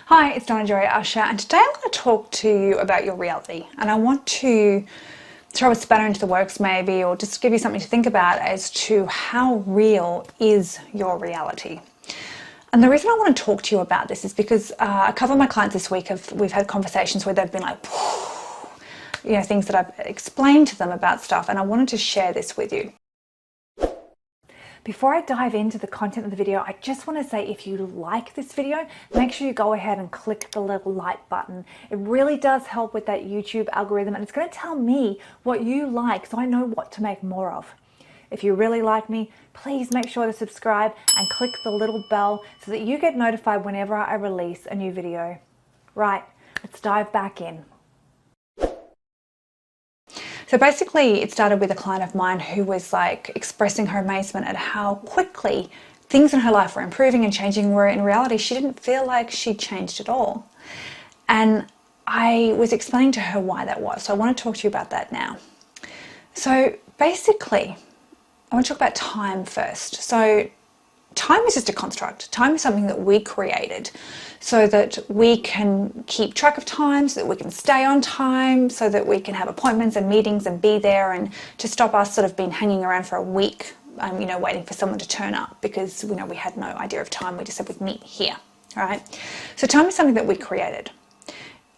Hi, it's Donna Joy Usher, and today I'm going to talk to you about your reality. And I want to throw a spanner into the works maybe, or just give you something to think about as to how real is your reality. And the reason I want to talk to you about this is because a couple of my clients this week we've had conversations where they've been like, things that I've explained to them about stuff, and I wanted to share this with you. Before I dive into the content of the video, I just want to say if you like this video, make sure you go ahead and click the little like button. It really does help with that YouTube algorithm, and it's going to tell me what you like so I know what to make more of. If you really like me, please make sure to subscribe and click the little bell so that you get notified whenever I release a new video. Right, let's dive back in. So basically it started with a client of mine who was like expressing her amazement at how quickly things in her life were improving and changing, where in reality she didn't feel like she'd changed at all. And I was explaining to her why that was. So I want to talk to you about that now. So basically I want to talk about time first. So time is just a construct. Time is something that we created so that we can keep track of time, so that we can stay on time, so that we can have appointments and meetings and be there, and to stop us sort of being hanging around for a week, waiting for someone to turn up because we had no idea of time. We just said we'd meet here, all right? So time is something that we created.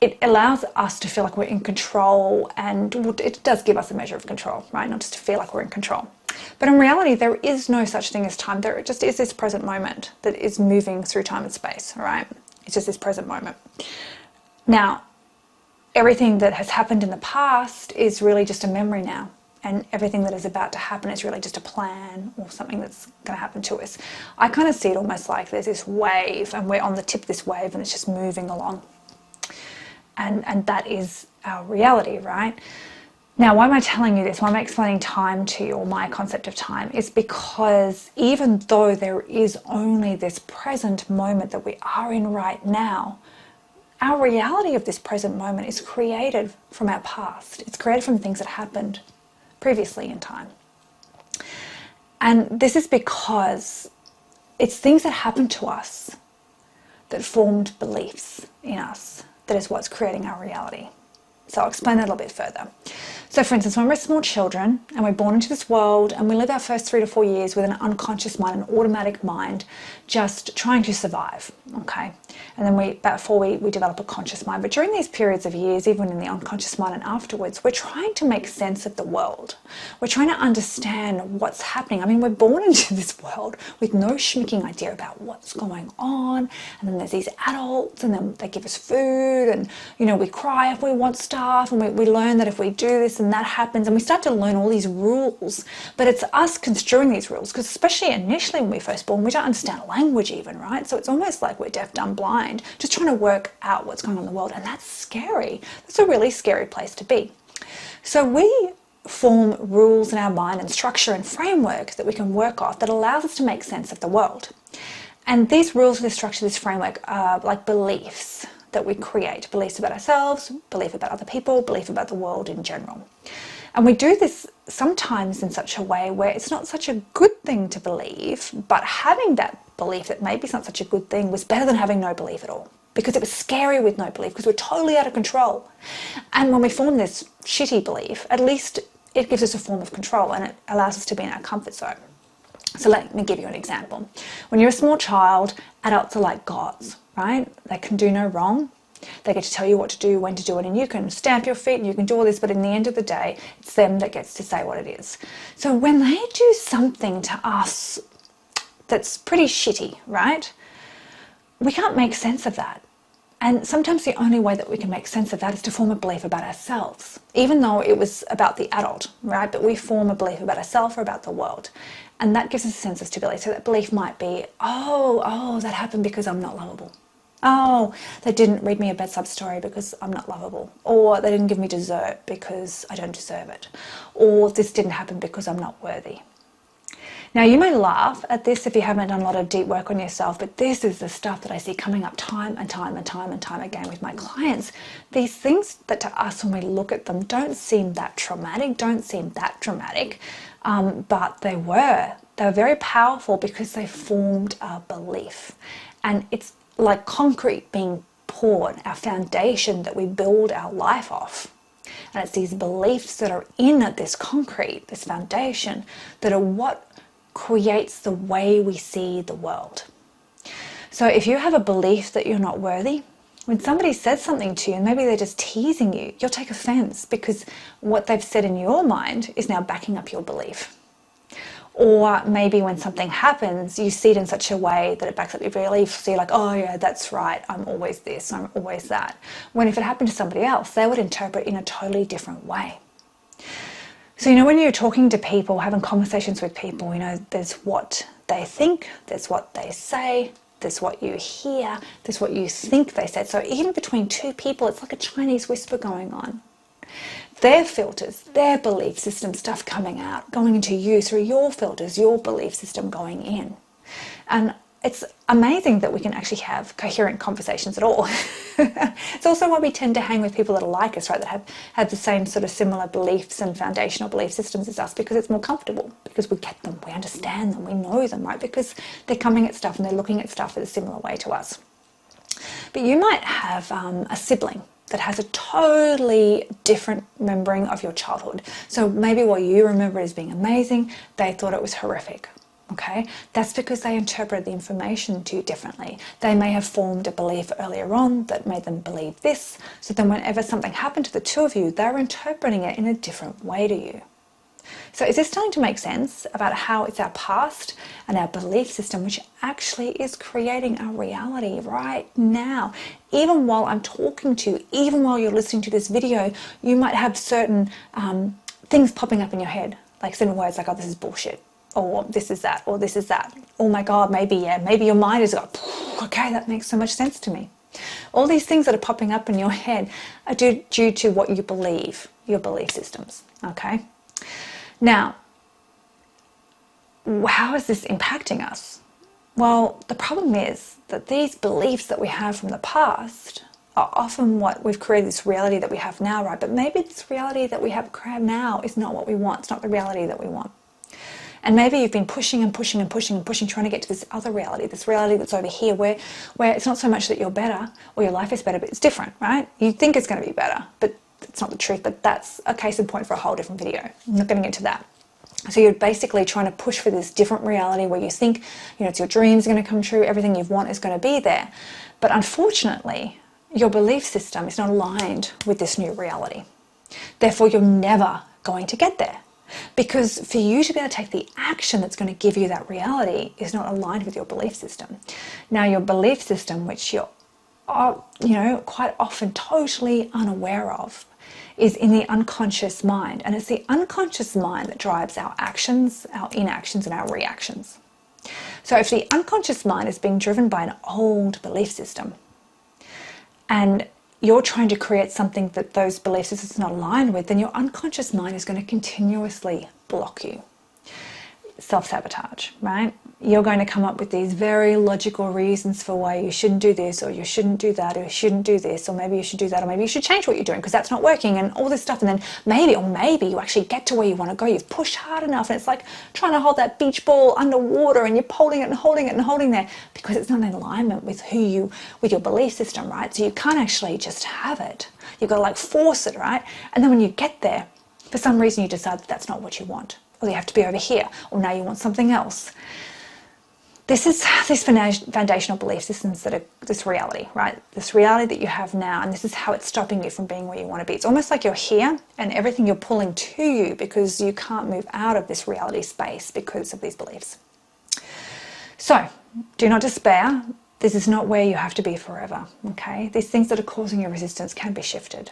It allows us to feel like we're in control, and it does give us a measure of control, right? Not just to feel like we're in control. But in reality, there is no such thing as time. There just is this present moment that is moving through time and space, all right? It's just this present moment. Now, everything that has happened in the past is really just a memory now. And everything that is about to happen is really just a plan or something that's going to happen to us. I kind of see it almost like there's this wave, and we're on the tip of this wave, and it's just moving along. And that is our reality, right? Now, why am I telling you this? Why am I explaining time to you, or my concept of time? Is because even though there is only this present moment that we are in right now, our reality of this present moment is created from our past. It's created from things that happened previously in time. And this is because it's things that happened to us that formed beliefs in us. That is what's creating our reality. So I'll explain that a little bit further. So for instance, when we're small children and we're born into this world and we live our first 3 to 4 years with an unconscious mind, an automatic mind, just trying to survive, okay? And then about 4 we develop a conscious mind. But during these periods of years, even in the unconscious mind and afterwards, we're trying to make sense of the world. We're trying to understand what's happening. I mean, we're born into this world with no schmicking idea about what's going on. And then there's these adults, and then they give us food, and we cry if we want stuff, and we learn that if we do this and that happens, and we start to learn all these rules. But it's us construing these rules, because especially initially when we're first born, we don't understand language even, right? So it's almost like we're deaf, dumb, blind, just trying to work out what's going on in the world. And that's scary. That's a really scary place to be. So we form rules in our mind and structure and framework that we can work off that allows us to make sense of the world. And these rules, this structure, this framework are like beliefs that we create. Beliefs about ourselves, belief about other people, belief about the world in general. And we do this sometimes in such a way where it's not such a good thing to believe, but having that belief that maybe it's not such a good thing was better than having no belief at all, because it was scary with no belief, because we're totally out of control. And when we form this shitty belief, at least it gives us a form of control, and it allows us to be in our comfort zone. So let me give you an example. When you're a small child, adults are like gods, right? They can do no wrong. They get to tell you what to do, when to do it, and you can stamp your feet and you can do all this, but in the end of the day, it's them that gets to say what it is. So when they do something to us that's pretty shitty, right? We can't make sense of that. And sometimes the only way that we can make sense of that is to form a belief about ourselves, even though it was about the adult, right? But we form a belief about ourselves or about the world. And that gives us a sense of stability. So that belief might be, oh, that happened because I'm not lovable. Oh, they didn't read me a bedside story because I'm not lovable. Or they didn't give me dessert because I don't deserve it. Or this didn't happen because I'm not worthy. Now, you may laugh at this if you haven't done a lot of deep work on yourself, but this is the stuff that I see coming up time and time and time and time again with my clients. These things that to us, when we look at them, don't seem that traumatic, but they were. They were very powerful because they formed a belief. And it's like concrete being support, our foundation that we build our life off. And it's these beliefs that are in this concrete, this foundation, that are what creates the way we see the world. So if you have a belief that you're not worthy, when somebody says something to you and maybe they're just teasing you, you'll take offense because what they've said in your mind is now backing up your belief. Or maybe when something happens, you see it in such a way that it backs up your belief. So you're like, oh yeah, that's right, I'm always this, I'm always that. When if it happened to somebody else, they would interpret in a totally different way. So, when you're talking to people, having conversations with people, there's what they think, there's what they say, there's what you hear, there's what you think they said. So even between two people, it's like a Chinese whisper going on. Their filters, their belief system stuff coming out, going into you through your filters, your belief system going in. And it's amazing that we can actually have coherent conversations at all. It's also why we tend to hang with people that are like us, right? That have the same sort of similar beliefs and foundational belief systems as us, because it's more comfortable, because we get them, we understand them, we know them, right? Because they're coming at stuff and they're looking at stuff in a similar way to us. But you might have a sibling that has a totally different remembering of your childhood. So maybe what you remember as being amazing, they thought it was horrific. Okay, that's because they interpreted the information to you differently. They may have formed a belief earlier on that made them believe this. So then whenever something happened to the two of you, they're interpreting it in a different way to you. So is this starting to make sense about how it's our past and our belief system which actually is creating our reality right now? Even while I'm talking to you, even while you're listening to this video, you might have certain things popping up in your head, like certain words like, oh, this is bullshit. Or this is that, or this is that. Oh my God, maybe your mind has got, okay, that makes so much sense to me. All these things that are popping up in your head are due to what you believe, your belief systems, okay? Now, how is this impacting us? Well, the problem is that these beliefs that we have from the past are often what we've created, this reality that we have now, right? But maybe this reality that we have now is not what we want. It's not the reality that we want. And maybe you've been pushing and pushing and pushing and pushing, trying to get to this other reality, this reality that's over here, where it's not so much that you're better or your life is better, but it's different, right? You think it's going to be better, but it's not the truth. But that's a case in point for a whole different video. I'm not getting into that. So you're basically trying to push for this different reality where you think, it's your dreams are going to come true, everything you want is going to be there. But unfortunately, your belief system is not aligned with this new reality. Therefore, you're never going to get there. Because for you to be able to take the action that's going to give you that reality is not aligned with your belief system. Now, your belief system, which you're, quite often totally unaware of, is in the unconscious mind. And it's the unconscious mind that drives our actions, our inactions, and our reactions. So if the unconscious mind is being driven by an old belief system, and you're trying to create something that those belief systems are not aligned with, then your unconscious mind is going to continuously block you. Self-sabotage, right? You're going to come up with these very logical reasons for why you shouldn't do this, or you shouldn't do that, or you shouldn't do this, or maybe you should do that, or maybe you should change what you're doing because that's not working, and all this stuff. And then maybe you actually get to where you want to go. You've pushed hard enough, and it's like trying to hold that beach ball underwater, and you're holding it and holding it and holding there because it's not in alignment with with your belief system, right? So you can't actually just have it. You've got to force it, right? And then when you get there, for some reason you decide that that's not what you want, or you have to be over here, or now you want something else. This is these foundational belief systems that are this reality, right? This reality that you have now, and this is how it's stopping you from being where you want to be. It's almost like you're here and everything you're pulling to you because you can't move out of this reality space because of these beliefs. So, do not despair. This is not where you have to be forever, okay? These things that are causing you resistance can be shifted.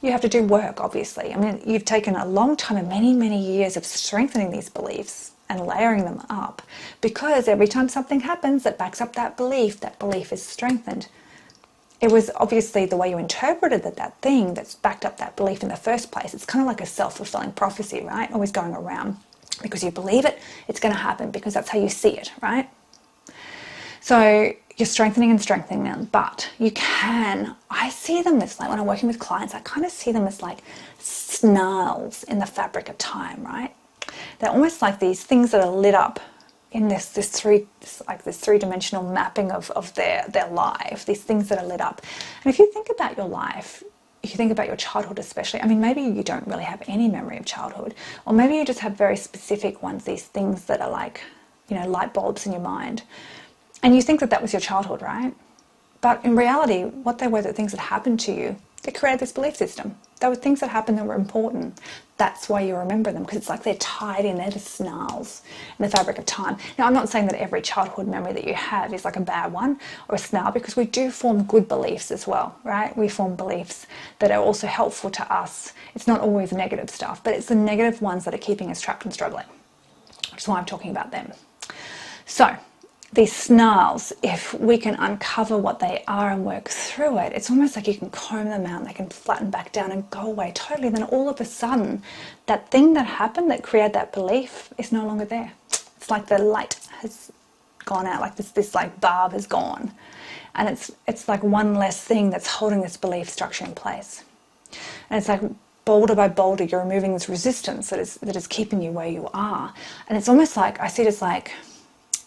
You have to do work, obviously. I mean, you've taken a long time and many, many years of strengthening these beliefs and layering them up, because every time something happens that backs up that belief is strengthened. It was obviously the way you interpreted that thing that's backed up that belief in the first place. It's kind of like a self-fulfilling prophecy, right? Always going around. Because you believe it, it's going to happen because that's how you see it, right? So you're strengthening and strengthening them, but I see them as when I'm working with clients, I kind of see them as snarls in the fabric of time, right? They're almost like these things that are lit up in this three-dimensional mapping of their life, these things that are lit up. And if you think about your life, if you think about your childhood especially, I mean, maybe you don't really have any memory of childhood, or maybe you just have very specific ones, these things that are like, you know, light bulbs in your mind. And you think that was your childhood, right? But in reality, what they were, the things that happened to you, they created this belief system. They were things that happened that were important. That's why you remember them, because it's like they're tied in, they're the snarls in the fabric of time. Now, I'm not saying that every childhood memory that you have is like a bad one or a snarl, because we do form good beliefs as well, right? We form beliefs that are also helpful to us. It's not always negative stuff, but it's the negative ones that are keeping us trapped and struggling, which is why I'm talking about them. So, these snarls, if we can uncover what they are and work through it, it's almost like you can comb them out and they can flatten back down and go away totally. Then all of a sudden, that thing that happened that created that belief is no longer there. It's like the light has gone out, like this like bulb has gone. And it's like one less thing that's holding this belief structure in place. And it's like boulder by boulder, you're removing this resistance that is keeping you where you are. And it's almost like, I see it as like,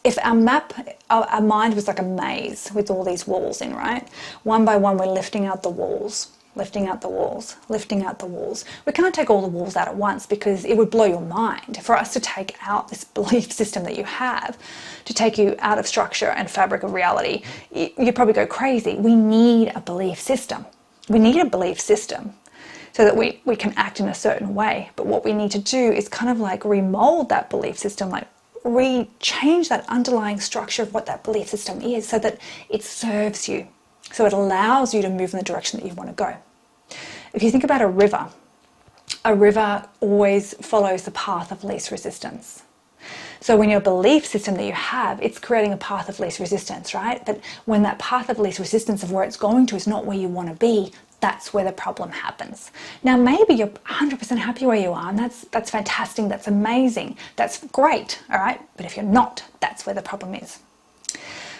if our mind was like a maze with all these walls in, right? One by one, we're lifting out the walls, lifting out the walls, lifting out the walls. We can't take all the walls out at once because it would blow your mind. For us to take out this belief system that you have, to take you out of structure and fabric of reality, you'd probably go crazy. We need a belief system. We need a belief system so that we can act in a certain way. But what we need to do is kind of like remold that belief system, like change that underlying structure of what that belief system is so that it serves you, so it allows you to move in the direction that you want to go. If you think about a river always follows the path of least resistance. So when your belief system that you have, it's creating a path of least resistance, right? But when that path of least resistance of where it's going to is not where you want to be, that's where the problem happens. Now, maybe you're 100% happy where you are, and that's fantastic, that's amazing, that's great, all right? But if you're not, that's where the problem is.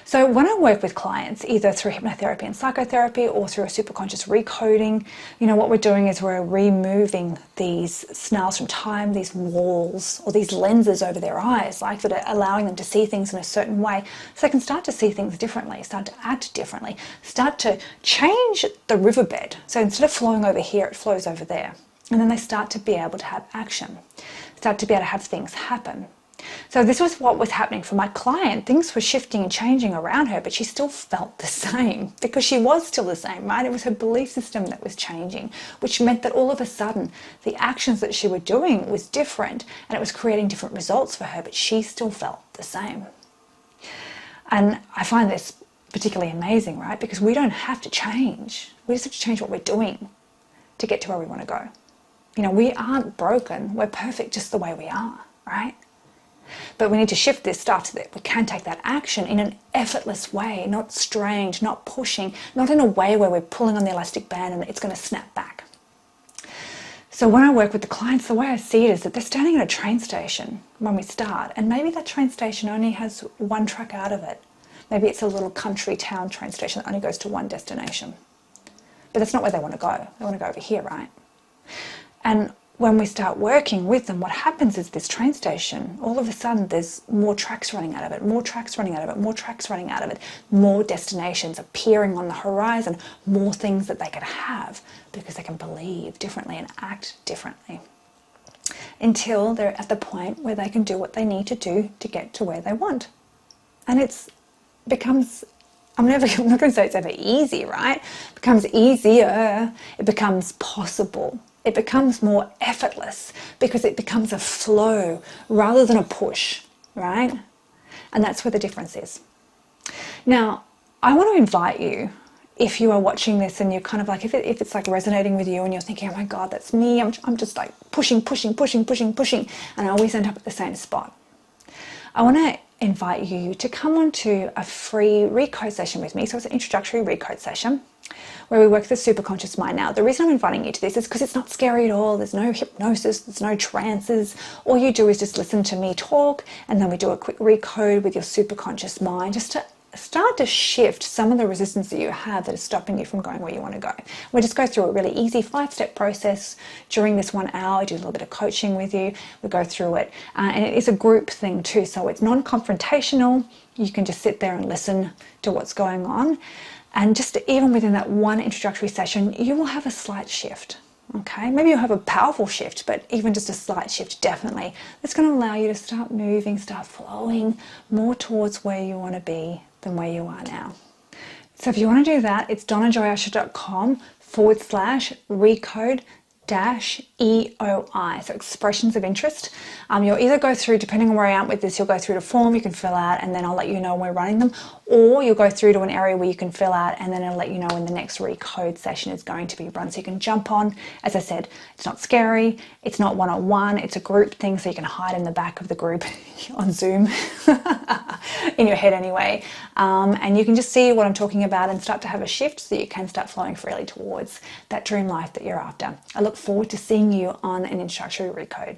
So when I work with clients, either through hypnotherapy and psychotherapy or through a superconscious recoding, you know, what we're doing is we're removing these snarls from time, these walls or these lenses over their eyes, like that are allowing them to see things in a certain way so they can start to see things differently, start to act differently, start to change the riverbed. So instead of flowing over here, it flows over there. And then they start to be able to have action, start to be able to have things happen. So this was what was happening for my client. Things were shifting and changing around her, but she still felt the same because she was still the same, right? It was her belief system that was changing, which meant that all of a sudden the actions that she was doing was different and it was creating different results for her, but she still felt the same. And I find this particularly amazing, right? Because we don't have to change. We just have to change what we're doing to get to where we want to go. You know, we aren't broken. We're perfect just the way we are, right? But we need to shift this stuff so that we can take that action in an effortless way, not strange, not pushing, not in a way where we're pulling on the elastic band and it's going to snap back. So when I work with the clients, the way I see it is that they're standing at a train station when we start, and maybe that train station only has one track out of it. Maybe it's a little country town train station that only goes to one destination. But that's not where they want to go. They want to go over here, right? And when we start working with them, what happens is this train station, all of a sudden there's more tracks running out of it, more tracks running out of it, more tracks running out of it, more destinations appearing on the horizon, more things that they can have because they can believe differently and act differently until they're at the point where they can do what they need to do to get to where they want. And it becomes, I'm not going to say it's ever easy, right? It becomes easier, it becomes possible. It becomes more effortless because it becomes a flow rather than a push, right? And that's where the difference is. Now, I want to invite you, if you are watching this and you're kind of like, if it's like resonating with you and you're thinking, oh my God, that's me, I'm just like pushing, and I always end up at the same spot. I want to invite you to come onto a free recode session with me. So it's an introductory recode session where we work the superconscious mind. Now, the reason I'm inviting you to this is because it's not scary at all. There's no hypnosis, there's no trances. All you do is just listen to me talk, and then we do a quick recode with your superconscious mind just to start to shift some of the resistance that you have that is stopping you from going where you want to go. We just go through a really easy 5-step process during this 1 hour. I do a little bit of coaching with you. We go through it, and it is a group thing too, so it's non-confrontational. You can just sit there and listen to what's going on, and just even within that one introductory session, you will have a slight shift. Okay, maybe you'll have a powerful shift, but even just a slight shift, definitely. That's going to allow you to start moving, start flowing more towards where you want to be than where you are now. So if you want to do that, it's donnajoyasha.com/recode EOI, so expressions of interest. You'll either go through, depending on where I am with this, you'll go through to form you can fill out, and then I'll let you know when we're running them, or you'll go through to an area where you can fill out, and then I'll let you know when the next recode session is going to be run, so you can jump on. As I said, it's not scary, it's not one-on-one, it's a group thing, so you can hide in the back of the group on Zoom in your head anyway, and you can just see what I'm talking about and start to have a shift so that you can start flowing freely towards that dream life that you're after. I look forward to seeing you on an introductory recode.